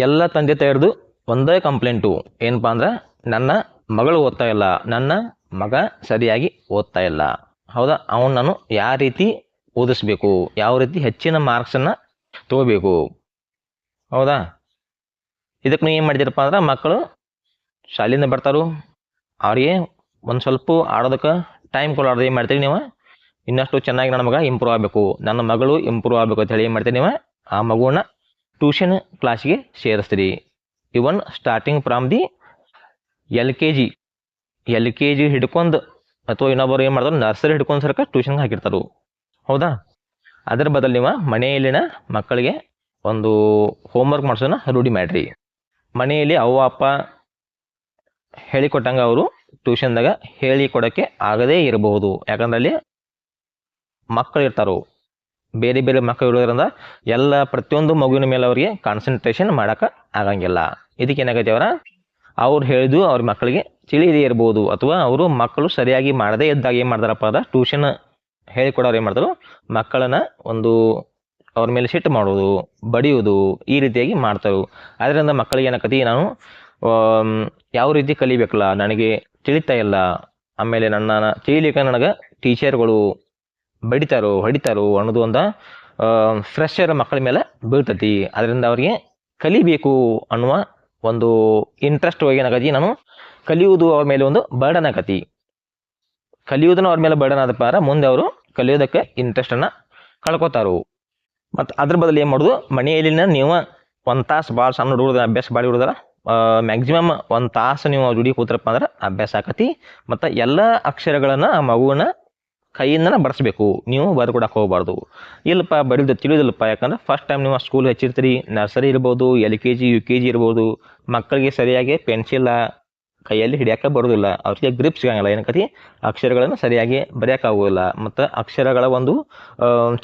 ಎಲ್ಲ ತಂದೆ ತಾಯಿರದು ಒಂದೇ ಕಂಪ್ಲೇಂಟು ಏನಪ್ಪ ಅಂದ್ರೆ ನನ್ನ ಮಗಳು ಓದ್ತಾ ಇಲ್ಲ, ನನ್ನ ಮಗ ಸರಿಯಾಗಿ ಓದ್ತಾ ಇಲ್ಲ. ಹೌದಾ, ಅವನು ನಾನು ಯಾವ ರೀತಿ ಓದಿಸ್ಬೇಕು, ಯಾವ ರೀತಿ ಹೆಚ್ಚಿನ ಮಾರ್ಕ್ಸನ್ನು ತಗೋಬೇಕು. ಹೌದಾ, ಇದಕ್ಕೆ ನೀವು ಏನು ಮಾಡಿದಿರಪ್ಪ ಅಂದ್ರೆ ಮಕ್ಕಳು ಶಾಲೆಯಿಂದ ಬರ್ತಾರೋ ಅವ್ರಿಗೆ ಒಂದು ಸ್ವಲ್ಪ ಆಡೋದಕ್ಕೆ ಟೈಮ್ ಕೊಡೋದು ಏನು ಮಾಡ್ತೀರಿ ನೀವು, ಇನ್ನಷ್ಟು ಚೆನ್ನಾಗಿ ನನ್ನ ಮಗ ಇಂಪ್ರೂವ್ ಆಗಬೇಕು, ನನ್ನ ಮಗಳು ಇಂಪ್ರೂವ್ ಆಗಬೇಕು ಅಂತ ಹೇಳಿ ಏನು ಮಾಡ್ತೀರಿ ನೀವು, ಆ ಮಗುವನ್ನ ಟ್ಯೂಷನ್ ಕ್ಲಾಸ್ಗೆ ಸೇರಿಸ್ತೀರಿ. Even starting from the L K G ಹಿಡ್ಕೊಂಡು ಅಥವಾ ಇನ್ನೊಬ್ಬರು ಏನು ಮಾಡ್ತಾರೆ ನರ್ಸರಿ ಹಿಡ್ಕೊಂಡು ಸರ್ಕ ಟ್ಯೂಷನ್ಗೆ ಹಾಕಿರ್ತಾರೆ. ಹೌದಾ, ಅದರ ಬದಲು ನೀವು ಮನೆಯಲ್ಲಿನ ಮಕ್ಕಳಿಗೆ ಒಂದು ಹೋಮ್ವರ್ಕ್ ಮಾಡಿಸೋಣ ರೂಢಿ ಮಾಡಿರಿ. ಮನೆಯಲ್ಲಿ ಅವ್ವ ಅಪ್ಪ ಹೇಳಿಕೊಟ್ಟಂಗೆ ಅವರು ಟ್ಯೂಷನ್ದಾಗ ಹೇಳಿಕೊಡೋಕ್ಕೆ ಆಗದೇ ಇರಬಹುದು. ಯಾಕಂದ್ರೆ ಅಲ್ಲಿ ಮಕ್ಕಳು ಇರ್ತಾರೋ, ಬೇರೆ ಬೇರೆ ಮಕ್ಕಳು ಇರೋದ್ರಿಂದ ಎಲ್ಲ ಪ್ರತಿಯೊಂದು ಮಗುವಿನ ಮೇಲೆ ಅವರಿಗೆ ಕಾನ್ಸಂಟ್ರೇಷನ್ ಮಾಡೋಕೆ ಆಗಂಗಿಲ್ಲ. ಇದಕ್ಕೆ ಏನಾಗೈತೆ ಅವ್ರು ಹೇಳಿದ್ದು ಅವ್ರ ಮಕ್ಕಳಿಗೆ ತಿಳಿಯದೇ ಇರ್ಬೋದು, ಅಥವಾ ಅವರು ಮಕ್ಕಳು ಸರಿಯಾಗಿ ಮಾಡದೇ ಇದ್ದಾಗ ಏನು ಮಾಡ್ತಾರಪ್ಪ ಅಂದ್ರೆ ಟ್ಯೂಷನ್ ಹೇಳಿಕೊಡೋರು ಏನು ಮಾಡ್ತಾರೋ ಮಕ್ಕಳನ್ನ ಒಂದು ಅವ್ರ ಮೇಲೆ ಸಿಟ್ಟು ಮಾಡೋದು, ಬಡಿಯೋದು, ಈ ರೀತಿಯಾಗಿ ಮಾಡ್ತಾರೆ. ಅದರಿಂದ ಮಕ್ಕಳಿಗೆ ಏನಾಕತಿ, ನಾನು ಯಾವ ರೀತಿ ಕಲಿಬೇಕಲ್ಲ, ನನಗೆ ತಿಳಿತಾ ಇಲ್ಲ, ಆಮೇಲೆ ನನ್ನ ತಿಳಿಲಿಕ್ಕೆ ನನಗೆ ಟೀಚರ್ಗಳು ಬಡಿತಾರೋ ಹೊಡಿತಾರೋ ಅನ್ನೋದು ಒಂದು ಫ್ರೆಶರ್ ಮಕ್ಕಳ ಮೇಲೆ ಬೀಳ್ತತಿ. ಅದರಿಂದ ಅವರಿಗೆ ಕಲಿಬೇಕು ಅನ್ನುವ ಒಂದು ಇಂಟ್ರೆಸ್ಟ್ ಹೋಗಿ ಏನಾಗತಿ, ನಾನು ಕಲಿಯುವುದು ಅವ್ರ ಮೇಲೆ ಒಂದು ಬರ್ಡನ್ ಆಗತಿ. ಕಲಿಯೋದನ್ನ ಅವ್ರ ಮೇಲೆ ಬರ್ಡನ್ ಆದಪ್ಪ ಅಂದ್ರೆ ಮುಂದೆ ಅವರು ಕಲಿಯೋದಕ್ಕೆ ಇಂಟ್ರೆಸ್ಟನ್ನು ಕಳ್ಕೊತಾರೋ. ಮತ್ತು ಅದ್ರ ಬದಲು ಏನು ಮಾಡೋದು, ಮನೆಯಲ್ಲಿನ ನೀವು ಒಂದು ತಾಸು ಭಾಳ ಸಣ್ಣ ಹುಡುಗರ ಅಭ್ಯಾಸ ಭಾಳ ಹುಡುಗರ ಮ್ಯಾಕ್ಸಿಮಮ್ ಒಂದು ತಾಸು ನೀವು ಜುಡಿ ಕೂತ್ರಪ್ಪ ಅಂದ್ರೆ ಅಭ್ಯಾಸ ಆಕತಿ. ಮತ್ತು ಎಲ್ಲ ಅಕ್ಷರಗಳನ್ನು ಆ ಮಗುವನ್ನ ಕೈಯಿಂದನೇ ಬರೆಸ್ಬೇಕು, ನೀವು ಬರ್ಕೊಡಕ್ಕೆ ಹೋಗಬಾರ್ದು. ಇಲ್ಲಪ್ಪ ಬರೀದು ತಿಳಿಯೋದಿಲ್ಲಪ್ಪ, ಯಾಕಂದ್ರೆ ಫಸ್ಟ್ ಟೈಮ್ ನೀವು ಸ್ಕೂಲ್ ಹಚ್ಚಿರ್ತೀರಿ, ನರ್ಸರಿ ಇರ್ಬೋದು, LKG UKG ಇರ್ಬೋದು, ಮಕ್ಕಳಿಗೆ ಸರಿಯಾಗಿ ಪೆನ್ಸಿಲ್ಲ ಕೈಯಲ್ಲಿ ಹಿಡಿಯೋಕೆ ಬರೋದಿಲ್ಲ, ಅವ್ರಿಗೆ ಗ್ರಿಪ್ ಸಿಗಂಗಿಲ್ಲ, ಏನಕ್ಕತಿ ಅಕ್ಷರಗಳನ್ನು ಸರಿಯಾಗಿ ಬರೆಯೋಕ್ಕಾಗೋದಿಲ್ಲ. ಮತ್ತು ಅಕ್ಷರಗಳ ಒಂದು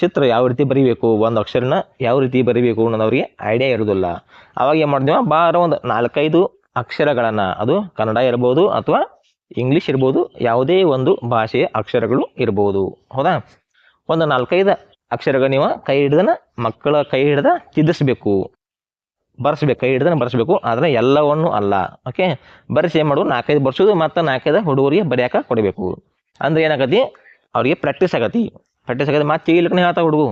ಚಿತ್ರ ಯಾವ ರೀತಿ ಬರೀಬೇಕು, ಒಂದು ಅಕ್ಷರನ ಯಾವ ರೀತಿ ಬರೀಬೇಕು ಅನ್ನೋದು ಅವ್ರಿಗೆ ಐಡಿಯಾ ಇರೋದಿಲ್ಲ. ಅವಾಗ ಏನು ಮಾಡಿದ್ವಿ, ಬಾರ ಒಂದು 4-5 ಅಕ್ಷರಗಳನ್ನು, ಅದು ಕನ್ನಡ ಇರ್ಬೋದು ಅಥವಾ ಇಂಗ್ಲೀಷ್ ಇರ್ಬೋದು, ಯಾವುದೇ ಒಂದು ಭಾಷೆಯ ಅಕ್ಷರಗಳು ಇರ್ಬೋದು. ಹೌದಾ, ಒಂದು 4-5 ಅಕ್ಷರಗಳು ನೀವು ಕೈ ಹಿಡ್ದನ ಮಕ್ಕಳ ಕೈ ಹಿಡ್ದ ತಿದ್ದಿಸ್ಬೇಕು, ಬರೆಸ್ಬೇಕು, ಕೈ ಹಿಡ್ದನ ಬರೆಸ್ಬೇಕು. ಆದರೆ ಎಲ್ಲವನ್ನು ಅಲ್ಲ. ಓಕೆ, ಬರೆಸಿ ಏನು ಮಾಡೋದು, 4-5 ಬರ್ಸೋದು ಮತ್ತು 4-5 ಹುಡುಗರಿಗೆ ಬರೆಯೋಕೆ ಕೊಡಬೇಕು. ಅಂದ್ರೆ ಏನಾಗತಿ, ಅವ್ರಿಗೆ ಪ್ರಾಕ್ಟೀಸ್ ಆಗತಿ. ಮತ್ತೆ ತಿಳಿಲಿಕ್ಕೆ ಹೇಳ್ತಾ ಹುಡುಗು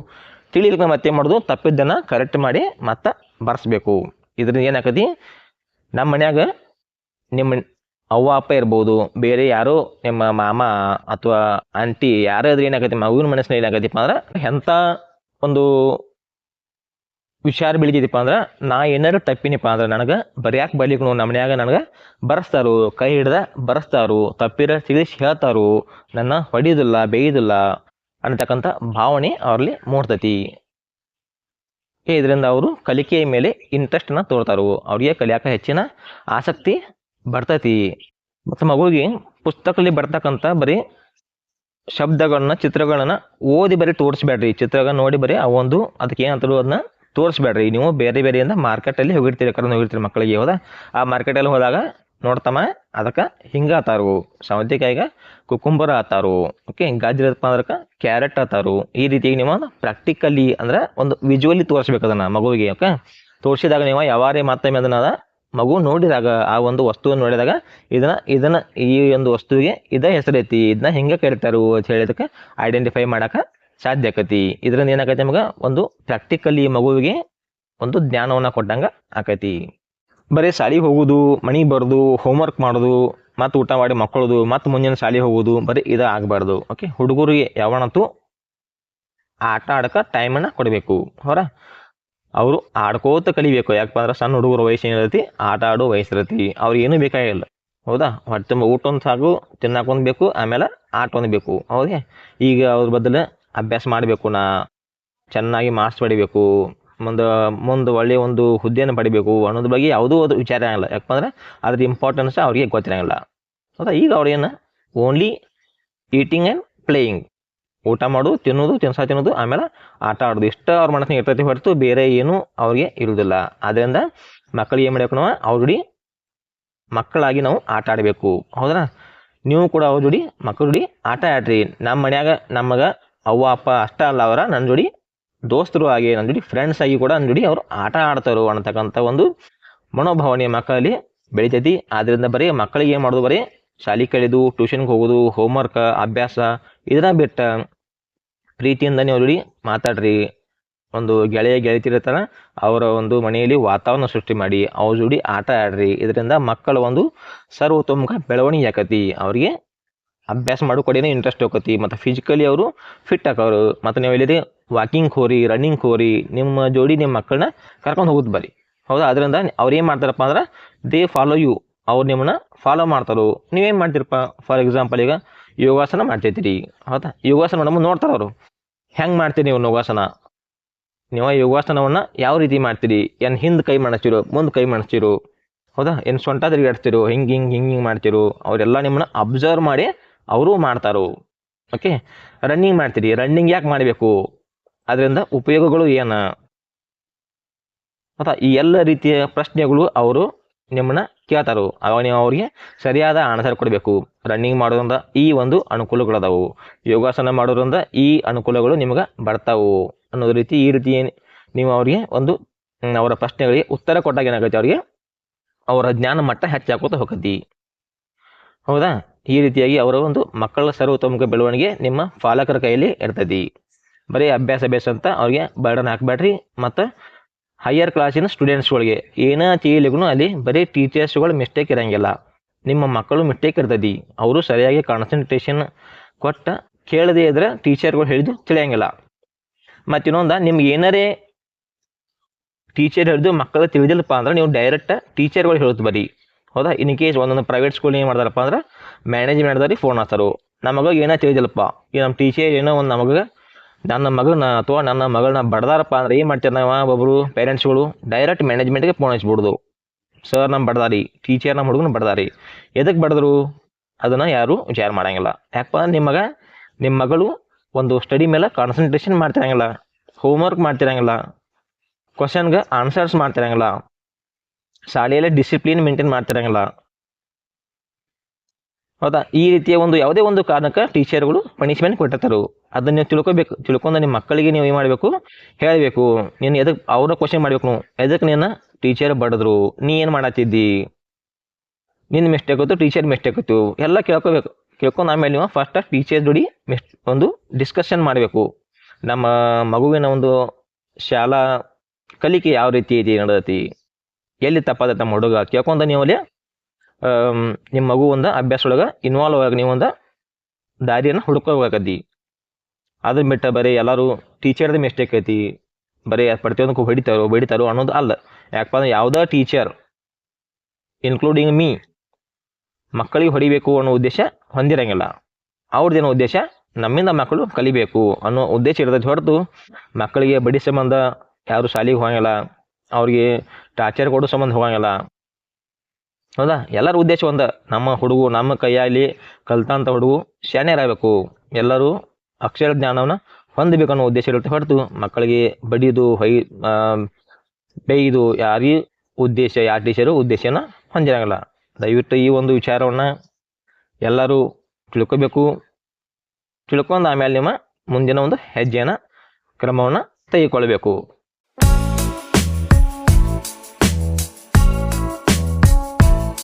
ತಿಳಿಲಿಕ್ಕೆ ಮತ್ತೆ ಏನು ಮಾಡೋದು, ತಪ್ಪಿದ್ದನ್ನು ಕರೆಕ್ಟ್ ಮಾಡಿ ಮತ್ತೆ ಬರೆಸ್ಬೇಕು. ಇದ್ರಿಂದ ಏನಾಗತಿ, ನಮ್ಮ ಮನ್ಯಾಗ ನಿಮ್ಮ ಅವ್ವ ಅಪ್ಪ ಇರ್ಬೋದು, ಬೇರೆ ಯಾರೋ ನಿಮ್ಮ ಮಾಮ ಅಥವಾ ಆಂಟಿ ಯಾರಾದ್ರೂ ಏನಾಗತ್ತೆ ಮಗುವಿನ ಮನಸ್ಸಿನ ಏನಾಗತ್ತಿಪ್ಪ ಅಂದ್ರೆ ಎಂಥ ಒಂದು ವಿಚಾರ ಬೆಳಿತಿದ್ದಪ್ಪ ಅಂದ್ರೆ, ನಾ ಏನಾರು ತಪ್ಪಿನಪ್ಪ ಅಂದ್ರೆ ನನಗೆ ಬರ್ಯಾಕೆ ಬರ್ಲಿಕ್ಕೆ ನಮ್ಮ ಮನ್ಯಾಗ ನನಗೆ ಬರೆಸ್ತಾರೋ, ಕೈ ಹಿಡ್ದ ಬರೆಸ್ತಾರೋ, ತಪ್ಪಿರ ತಿಳಿಸಿ ಹೇಳ್ತಾರೋ, ನನ್ನ ಹೊಡಿಯೋದಿಲ್ಲ ಬೇಯೋದಿಲ್ಲ ಅನ್ನತಕ್ಕಂಥ ಭಾವನೆ ಅವ್ರಲ್ಲಿ ಮೂಡ್ತತಿ. ಇದರಿಂದ ಅವರು ಕಲಿಕೆಯ ಮೇಲೆ ಇಂಟ್ರೆಸ್ಟನ್ನು ತೋರ್ತಾರೋ, ಅವ್ರಿಗೆ ಕಲಿಯಾಕ ಹೆಚ್ಚಿನ ಆಸಕ್ತಿ ಬರ್ತೈತಿ. ಮತ್ತು ಮಗುವಿಗೆ ಪುಸ್ತಕದಲ್ಲಿ ಬರ್ತಕ್ಕಂಥ ಬರೀ ಶಬ್ದಗಳನ್ನ ಚಿತ್ರಗಳನ್ನ ಓದಿ ಬರೀ ತೋರಿಸ್ಬೇಡ್ರಿ, ಚಿತ್ರಗಳನ್ನ ನೋಡಿ ಬರೀ ಅವೊಂದು ಅದಕ್ಕೆ ಏನಂತಾರೋ ಅದನ್ನ ತೋರಿಸ್ಬೇಡ್ರಿ. ನೀವು ಬೇರೆ ಬೇರೆಯಿಂದ ಮಾರ್ಕೆಟಲ್ಲಿ ಹೋಗಿರ್ತೀರಿ, ಕರೆದು ಹೋಗಿರ್ತೀರಿ ಮಕ್ಕಳಿಗೆ. ಹೌದಾ, ಆ ಮಾರ್ಕೆಟಲ್ಲಿ ಹೋದಾಗ ನೋಡ್ತಮ್ಮ ಅದಕ್ಕೆ ಹಿಂಗೆ ಆತಾರು, ಸೌತೆಕಾಯಿಗೆ ಕುಕುಂಬರ್ ಆತಾರು, ಓಕೆ, ಗಾಜರಪ್ಪ ಅದಕ್ಕೆ ಕ್ಯಾರೆಟ್ ಆತಾರು. ಈ ರೀತಿಯಾಗಿ ನೀವು ಪ್ರಾಕ್ಟಿಕಲಿ ಅಂದ್ರೆ ಒಂದು ವಿಜುವಲಿ ತೋರಿಸ್ಬೇಕು ಅದನ್ನು ಮಗುವಿಗೆ. ಓಕೆ, ತೋರಿಸಿದಾಗ ನೀವು ಯಾವಾರೇ ಮತ್ತೊಮ್ಮೆ ಅದನ್ನ ಮಗು ನೋಡಿದಾಗ ಆ ಒಂದು ವಸ್ತುವನ್ನು ನೋಡಿದಾಗ ಇದನ್ನ ಈ ಒಂದು ವಸ್ತುವಿಗೆ ಇದ ಹೆಸರೈತಿ, ಇದನ್ನ ಹಿಂಗೆ ಕರಿತಾರು ಅಂತ ಹೇಳಿದಕ್ಕೆ ಐಡೆಂಟಿಫೈ ಮಾಡಕ್ಕೆ ಸಾಧ್ಯ ಆಕತಿ. ಇದರಿಂದ ಏನಾಕತಿ ನಮಗೆ ಒಂದು ಪ್ರಾಕ್ಟಿಕಲಿ ಮಗುವಿಗೆ ಒಂದು ಜ್ಞಾನವನ್ನು ಕೊಟ್ಟಂಗೆ ಆಕತಿ. ಬರೀ ಶಾಲೆಗೆ ಹೋಗೋದು, ಮನೆಗೆ ಬರೋದು, ಹೋಮ್ವರ್ಕ್ ಮಾಡೋದು, ಮತ್ತು ಊಟ ಮಾಡಿ ಮಕ್ಕಳದು, ಮತ್ತು ಮುಂಜಾನೆ ಶಾಲೆಗೆ ಹೋಗೋದು, ಬರೀ ಇದು ಆಗಬಾರ್ದು. ಓಕೆ, ಹುಡುಗರಿಗೆ ಯಾವಣತ್ತು ಆಟ ಆಡೋಕೆ ಟೈಮನ್ನು ಕೊಡಬೇಕು. ಹೊರ ಅವರು ಆಡ್ಕೋತ ಕಲಿಬೇಕು. ಯಾಕಪ್ಪ ಅಂದ್ರೆ ಸಣ್ಣ ಹುಡುಗರ ವಯಸ್ಸು ಏನಿರತಿ, ಆಟ ಆಡೋ ವಯಸ್ಸಿರತಿ, ಅವ್ರಿಗೆ ಏನೂ ಬೇಕಾಗಿಲ್ಲ. ಹೌದಾ, ಹೊಟ್ಟೆ ಊಟ ಒಂದು ಸಾಕು, ತಿನ್ನಕ್ಕೊಂದು ಬೇಕು, ಆಮೇಲೆ ಆಟ ಒಂದು ಬೇಕು. ಹೌದೇ, ಈಗ ಅವ್ರ ಬದಲು ಅಭ್ಯಾಸ ಮಾಡಬೇಕು, ನಾ ಚೆನ್ನಾಗಿ ಮಾರ್ಕ್ಸ್ ಪಡಿಬೇಕು, ಮುಂದೆ ಒಳ್ಳೆಯ ಒಂದು ಹುದ್ದೆಯನ್ನು ಪಡಿಬೇಕು ಅನ್ನೋದ್ರ ಬಗ್ಗೆ ಯಾವುದೂ ಅದು ವಿಚಾರ ಆಗಲ್ಲ. ಯಾಕಂದ್ರೆ ಅದ್ರ ಇಂಪಾರ್ಟೆನ್ಸ್ ಅವ್ರಿಗೆ ಗೊತ್ತಿರಂಗಿಲ್ಲ. ಹೌದಾ, ಈಗ ಅವ್ರೇನು ಓನ್ಲಿ ಈಟಿಂಗ್ ಆ್ಯಂಡ್ ಪ್ಲೇಯಿಂಗ್, ಊಟ ಮಾಡೋದು, ತಿನ್ನೋದು, ಆಮೇಲೆ ಆಟ ಆಡೋದು, ಇಷ್ಟ ಅವ್ರ ಮನಸ್ಸಿನ ಇರ್ತೈತಿ ಹೊರತು ಬೇರೆ ಏನೂ ಅವ್ರಿಗೆ ಇರುವುದಿಲ್ಲ. ಆದ್ದರಿಂದ ಮಕ್ಕಳಿಗೆ ಏನು ಮಾಡಬೇಕು, ನಾವು ಅವ್ರ ಜೋಡಿ ಮಕ್ಕಳಾಗಿ ನಾವು ಆಟ ಆಡಬೇಕು. ಹೌದಾ, ನೀವು ಕೂಡ ಅವ್ರ ಮಕ್ಕಳ ಜೋಡಿ ಆಟ ಆಡ್ರಿ. ನಮ್ಮ ಮನ್ಯಾಗ ನಮಗೆ ಅವ್ವ ಅಪ್ಪ ಅಷ್ಟ ಅಲ್ಲ, ಅವರ ನನ್ನ ಜೋಡಿ ದೋಸ್ತರು ಆಗಿ ನನ್ನ ಜೋಡಿ ಫ್ರೆಂಡ್ಸ್ ಆಗಿ ಕೂಡ ನನ್ನ ಜೋಡಿ ಅವರು ಆಟ ಆಡ್ತಾರೋ ಅನ್ನತಕ್ಕಂಥ ಒಂದು ಮನೋಭಾವನೆ ಮಕ್ಕಳಲ್ಲಿ ಬೆಳಿತೈತಿ. ಆದ್ದರಿಂದ ಬರೀ ಮಕ್ಕಳಿಗೆ ಏನು ಮಾಡೋದು, ಬರೀ ಶಾಲೆ ಕಲಿಯೋದು, ಟ್ಯೂಷನ್ಗೆ ಹೋಗೋದು, ಹೋಮ್ವರ್ಕ್, ಅಭ್ಯಾಸ ಇದನ್ನ ಬಿಟ್ಟ ಪ್ರೀತಿಯಿಂದ ನೀವು ಜೋಡಿ ಮಾತಾಡ್ರಿ. ಒಂದು ಗೆಳೆಯ ಗೆಳತಿರ್ತಾರ, ಅವರ ಒಂದು ಮನೆಯಲ್ಲಿ ವಾತಾವರಣ ಸೃಷ್ಟಿ ಮಾಡಿ ಅವ್ರ ಜೋಡಿ ಆಟ ಆಡ್ರಿ. ಇದರಿಂದ ಮಕ್ಕಳ ಒಂದು ಸರ್ವತೋಮುಖ ಬೆಳವಣಿಗೆ ಆಕತಿ. ಅವ್ರಿಗೆ ಅಭ್ಯಾಸ ಮಾಡೋ ಕಡೆನೇ ಇಂಟ್ರೆಸ್ಟ್ ಹೋಗತಿ, ಮತ್ತು ಫಿಸಿಕಲಿ ಅವರು ಫಿಟ್ ಆಕೋರು. ಮತ್ತು ನೀವು ಎಲ್ಲಿದೆ ವಾಕಿಂಗ್ ಹೋರಿ, ರನ್ನಿಂಗ್ ಹೋರಿ, ನಿಮ್ಮ ಜೋಡಿ ನಿಮ್ಮ ಮಕ್ಕಳನ್ನ ಕರ್ಕೊಂಡು ಹೋಗೋದು ಬರೀ. ಹೌದಾ? ಅದರಿಂದ ಅವ್ರು ಏನು ಮಾಡ್ತಾರಪ್ಪ ಅಂದ್ರೆ ದೇ ಫಾಲೋ ಯು, ಅವ್ರು ನಿಮ್ಮನ್ನ ಫಾಲೋ ಮಾಡ್ತಾರೋ. ನೀವೇನು ಮಾಡ್ತೀರಪ್ಪ, ಫಾರ್ ಎಕ್ಸಾಂಪಲ್ ಈಗ ಯೋಗಾಸನ ಮಾಡ್ತೈತಿರಿ. ಹೌದಾ? ಯೋಗಾಸನ ನಮ್ಮ ನೋಡ್ತಾರೆ ಅವರು, ಹೆಂಗೆ ಮಾಡ್ತೀರಿ ನೀವು ಯೋಗಾಸನ, ನೀವು ಯೋಗಾಸನವನ್ನು ಯಾವ ರೀತಿ ಮಾಡ್ತೀರಿ, ಏನು ಹಿಂದೆ ಕೈ ಮಾಡಿಸ್ತಿರೋ, ಮುಂದೆ ಕೈ ಮಾಡಿಸ್ತಿರೋ, ಹೌದಾ, ಏನು ಸೊಂಟ ತಿರುಗಾಡ್ತಿರೋ, ಹಿಂಗೆ ಹಿಂಗೆ ಹಿಂಗೆ ಹಿಂಗೆ ಮಾಡ್ತಿರೋ, ಅವರೆಲ್ಲ ನಿಮ್ಮನ್ನ ಅಬ್ಸರ್ವ್ ಮಾಡಿ ಅವರು ಮಾಡ್ತಾರೋ. ಓಕೆ, ರನ್ನಿಂಗ್ ಮಾಡ್ತೀರಿ, ರನ್ನಿಂಗ್ ಯಾಕೆ ಮಾಡಬೇಕು, ಅದರಿಂದ ಉಪಯೋಗಗಳು ಏನು, ಅಥವಾ ಈ ಎಲ್ಲ ರೀತಿಯ ಪ್ರಶ್ನೆಗಳು ಅವರು ನಿಮ್ಮನ್ನ ಕೇಳ್ತಾರೋ. ಅವಾಗ ನೀವು ಅವ್ರಿಗೆ ಸರಿಯಾದ ಆನ್ಸರ್ ಕೊಡಬೇಕು. ರನ್ನಿಂಗ್ ಮಾಡೋದ್ರಿಂದ ಈ ಒಂದು ಅನುಕೂಲಗಳದಾವು, ಯೋಗಾಸನ ಮಾಡೋದ್ರಿಂದ ಈ ಅನುಕೂಲಗಳು ನಿಮಗೆ ಬರ್ತಾವು ಅನ್ನೋದು ರೀತಿ, ಈ ರೀತಿ ನೀವು ಅವ್ರಿಗೆ ಒಂದು ಅವರ ಪ್ರಶ್ನೆಗಳಿಗೆ ಉತ್ತರ ಕೊಟ್ಟಾಗ ಏನಾಗೈತೆ, ಅವ್ರಿಗೆ ಅವರ ಜ್ಞಾನ ಮಟ್ಟ ಹೆಚ್ಚಾಕೋತ ಹೋಗತಿ. ಹೌದಾ? ಈ ರೀತಿಯಾಗಿ ಅವರ ಒಂದು ಮಕ್ಕಳ ಸರ್ವತೋಮುಖ ಬೆಳವಣಿಗೆ ನಿಮ್ಮ ಪಾಲಕರ ಕೈಯಲ್ಲಿ ಇರ್ತೈತಿ. ಬರೀ ಅಭ್ಯಾಸ ಅಂತ ಅವ್ರಿಗೆ ಬರ್ಡನ್ ಹಾಕಬೇಡ್ರಿ. ಮತ್ತು ಹೈಯರ್ ಕ್ಲಾಸಿನ ಸ್ಟೂಡೆಂಟ್ಸ್ಗಳಿಗೆ ಏನೇ ತಿಳಿಲಿಗೂ ಅಲ್ಲಿ ಬರೀ ಟೀಚರ್ಸ್ಗಳು ಮಿಸ್ಟೇಕ್ ಇರೋಂಗಿಲ್ಲ, ನಿಮ್ಮ ಮಕ್ಕಳು ಮಿಸ್ಟೇಕ್ ಇರ್ತೈತಿ. ಅವರು ಸರಿಯಾಗಿ ಕಾನ್ಸಂಟ್ರೇಷನ್ ಕೊಟ್ಟ ಕೇಳದೇ ಇದ್ರೆ ಟೀಚರ್ಗಳು ಹೇಳಿದ್ದು ತಿಳಿಯಂಗಿಲ್ಲ. ಮತ್ತು ಇನ್ನೊಂದು, ನಿಮ್ಗೆ ಏನಾರೇ ಟೀಚರ್ ಹೇಳಿದ್ದು ಮಕ್ಕಳು ತಿಳಿದಿಲ್ಲಪ್ಪ ಅಂದ್ರೆ ನೀವು ಡೈರೆಕ್ಟ್ ಟೀಚರ್ಗಳು ಹೇಳುತ್ತೆ ಬರೀ. ಹೌದಾ? ಇನ್ ಕೇಸ್ ಒಂದೊಂದು ಪ್ರೈವೇಟ್ ಸ್ಕೂಲ್ ಏನು ಮಾಡ್ತಾರಪ್ಪ ಅಂದ್ರೆ ಮ್ಯಾನೇಜ್ಮೆಂಟ್ದವ್ರಿಗೆ ಫೋನ್ ಹಾಕ್ತಾರೋ, ನಮಗೆ ಏನೋ ತಿಳಿದಿಲ್ಲಪ್ಪ, ಈ ನಮ್ಮ ಟೀಚರ್ ಏನೋ ಒಂದು ನಮಗೆ ನನ್ನ ಮಗನ ಅಥವಾ ನನ್ನ ಮಗಳನ್ನ ಬಡ್ದಾರಪ್ಪ ಅಂದ್ರೆ ಏನು ಮಾಡ್ತಾರೆ ನಾವು ಒಬ್ಬರು ಪೇರೆಂಟ್ಸ್ಗಳು ಡೈರೆಕ್ಟ್ ಮ್ಯಾನೇಜ್ಮೆಂಟ್ಗೆ ಫೋನ್ ಹಚ್ಬಿಡ್ದು, ಸರ್ ನಮ್ಮ ಬಡ್ದಾರಿ, ಟೀಚರ್ ನಮ್ಮ ಹುಡುಗನ ಬಡ್ದಾರಿ, ಎದಕ್ಕೆ ಬಡ್ದರು ಅದನ್ನು ಯಾರು ವಿಚಾರ ಮಾಡೋಂಗಿಲ್ಲ. ಯಾಕಪ್ಪ, ನಿಮ್ಮ ಮಗಳು ಒಂದು ಸ್ಟಡಿ ಮೇಲೆ ಕಾನ್ಸಂಟ್ರೇಷನ್ ಮಾಡ್ತಿರಂಗಿಲ್ಲ, ಹೋಮ್ವರ್ಕ್ ಮಾಡ್ತಿರಂಗಿಲ್ಲ, ಕ್ವಶನ್ಗೆ ಆನ್ಸರ್ಸ್ ಮಾಡ್ತಿರಂಗಿಲ್ಲ, ಶಾಲೆಯಲ್ಲೇ ಡಿಸಿಪ್ಲಿನ್ ಮೇಂಟೈನ್ ಮಾಡ್ತಿರಂಗಿಲ್ಲ. ಹೌದಾ? ಈ ರೀತಿಯ ಒಂದು ಯಾವುದೇ ಒಂದು ಕಾರಣಕ್ಕೆ ಟೀಚರ್ಗಳು ಪನಿಷ್ಮೆಂಟ್ ಕೊಟ್ಟಿರ್ತಾರೆ. ಅದನ್ನು ನೀವು ತಿಳ್ಕೊಬೇಕು. ತಿಳ್ಕೊಂಡು ನಿಮ್ಮ ಮಕ್ಕಳಿಗೆ ನೀವು ಏನು ಮಾಡಬೇಕು, ಹೇಳಬೇಕು. ನೀನು ಎದಕ್ಕೆ ಅವ್ರ ಕ್ವಶನ್ ಮಾಡಬೇಕು, ನೀವು ಎದಕ್ಕೆ ನೀನು ಟೀಚರ್ ಬಡಿದ್ರು, ನೀ ಏನು ಮಾಡತ್ತಿದ್ದಿ, ನಿನ್ನ ಮಿಸ್ಟೇಕ್ ಆಯ್ತು, ಟೀಚರ್ ಮಿಸ್ಟೇಕ್ ಆಯ್ತು, ಎಲ್ಲ ಕೇಳ್ಕೊಬೇಕು. ಕೇಳ್ಕೊಂಡು ಆಮೇಲೆ ನೀವು ಫಸ್ಟ್ ಟೀಚರ್ ಜೋಡಿ ಒಂದು ಡಿಸ್ಕಷನ್ ಮಾಡಬೇಕು. ನಮ್ಮ ಮಗುವಿನ ಒಂದು ಶಾಲಾ ಕಲಿಕೆ ಯಾವ ರೀತಿ ಐತಿ ನಡೆದೈತಿ, ಎಲ್ಲಿ ತಪ್ಪಾದ ನಮ್ಮ ಹುಡುಗ ಕೇಳ್ಕೊಂಡು ನೀವು ಅಲ್ಲಿ ನಿಮ್ಮ ಮಗು ಒಂದು ಅಭ್ಯಾಸದೊಳಗೆ ಇನ್ವಾಲ್ವ್ ಆಗಿ ನೀವು ಒಂದು ದಾರಿಯನ್ನು ಹುಡ್ಕೋಬೇಕದ್ದಿ. ಅದನ್ನ ಬಿಟ್ಟು ಬರೀ ಎಲ್ಲರೂ ಟೀಚರ್ದು ಮಿಸ್ಟೇಕ್ ಐತಿ, ಬರೀ ಪ್ರತಿಯೊಂದಕ್ಕೂ ಬಡಿತಾರೋ ಅನ್ನೋದು ಅಲ್ಲ. ಯಾಕಪ್ಪ ಅಂದ್ರೆ ಯಾವುದೇ ಟೀಚರ್ ಇನ್ಕ್ಲೂಡಿಂಗ್ ಮೀ ಮಕ್ಕಳಿಗೆ ಹೊಡಿಬೇಕು ಅನ್ನೋ ಉದ್ದೇಶ ಹೊಂದಿರಂಗಿಲ್ಲ. ಅವ್ರದ್ದೇನೋ ಉದ್ದೇಶ, ನಮ್ಮಿಂದ ಮಕ್ಕಳು ಕಲಿಬೇಕು ಅನ್ನೋ ಉದ್ದೇಶ ಇರ್ತೈತೆ ಹೊರತು ಮಕ್ಕಳಿಗೆ ಬಡಿ ಸಂಬಂಧ ಯಾರು ಶಾಲೆಗೆ ಹೋಗಂಗಿಲ್ಲ, ಅವ್ರಿಗೆ ಟಾರ್ಚರ್ ಕೊಡೋ ಸಂಬಂಧ ಹೋಗಂಗಿಲ್ಲ. ಹೌದಾ? ಎಲ್ಲರ ಉದ್ದೇಶ ಒಂದು, ನಮ್ಮ ಕೈಯಲ್ಲಿ ಕಲ್ತಂಥ ಹುಡುಗು ಶಾಣ್ಯರಾಗಬೇಕು, ಎಲ್ಲರೂ ಅಕ್ಷರ ಜ್ಞಾನವನ್ನು ಹೊಂದಬೇಕು ಅನ್ನೋ ಉದ್ದೇಶ ಇರುತ್ತೆ ಹೊರತು ಮಕ್ಕಳಿಗೆ ಬಡಿಯೋದು ಬೇಯ್ದು ಯಾರಿಗೆ ಉದ್ದೇಶ, ಯಾವ ಟೀಚರು ಉದ್ದೇಶನ ಹೊಂದಿರಂಗಿಲ್ಲ. ದಯವಿಟ್ಟು ಈ ಒಂದು ವಿಚಾರವನ್ನು ಎಲ್ಲರೂ ತಿಳ್ಕೊಬೇಕು. ತಿಳ್ಕೊಂಡು ಆಮೇಲೆ ನಿಮ್ಮ ಮುಂದಿನ ಒಂದು ಹೆಜ್ಜೆನ ಕ್ರಮವನ್ನು ತೆಗೆದುಕೊಳ್ಬೇಕು.